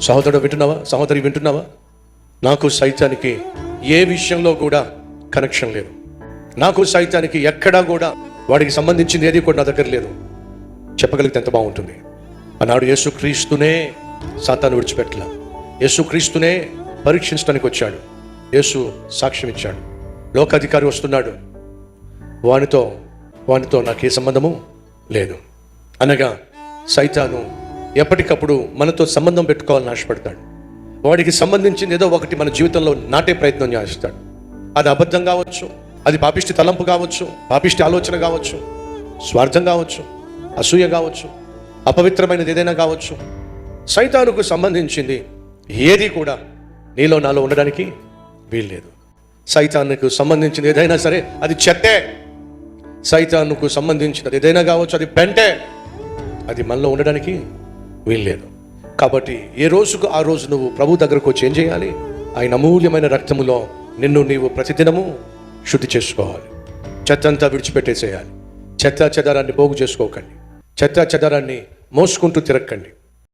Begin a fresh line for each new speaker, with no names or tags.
సహోదరుడు వింటున్నావా? సహోదరి వింటున్నావా? నాకు సైతానికి ఏ విషయంలో కూడా కనెక్షన్ లేదు. నాకు సైతానికి ఎక్కడా కూడా వాడికి సంబంధించింది ఏది కూడా నా దగ్గర లేదు. చెప్పగలిగితే ఎంత బాగుంటుంది. ఆనాడు యేసుక్రీస్తునే సాతాను విడిచిపెట్టల. యేసుక్రీస్తునే పరీక్షించడానికి వచ్చాడు. యేసు సాక్ష్యం ఇచ్చాడు. లోకాధికారి వస్తున్నాడు, వానితో నాకు ఏ సంబంధము లేదు అనగా సైతాను ఎప్పటికప్పుడు మనతో సంబంధం పెట్టుకోవాలని ఆశపడతాడు. వాడికి సంబంధించింది ఏదో ఒకటి మన జీవితంలో నాటే ప్రయత్నం చేస్తాడు. అది అబద్ధం కావచ్చు, అది పాపిష్టి తలంపు కావచ్చు, పాపిష్టి ఆలోచన కావచ్చు, స్వార్థం కావచ్చు, అసూయ కావచ్చు, అపవిత్రమైనది ఏదైనా కావచ్చు. సైతానుకు సంబంధించింది ఏది కూడా నీలో నాలో ఉండడానికి వీల్లేదు. సైతానుకు సంబంధించింది ఏదైనా సరే అది చెట్టే. సైతానుకు సంబంధించినది ఏదైనా కావచ్చు అది పెంటే. అది మనలో ఉండడానికి వీల్లేదు. కాబట్టి ఏ రోజుకు ఆ రోజు నువ్వు ప్రభు దగ్గరకు వచ్చి ఏం చేయాలి? ఆయన అమూల్యమైన రక్తములో నిన్ను నీవు ప్రతిదినము శుద్ధి చేసుకోవాలి. చెత్త అంతా విడిచిపెట్టేసేయాలి. చెత్త చెదారాన్ని పోగు చేసుకోకండి. చెత్త చెదారాన్ని మోసుకుంటూ తిరగకండి.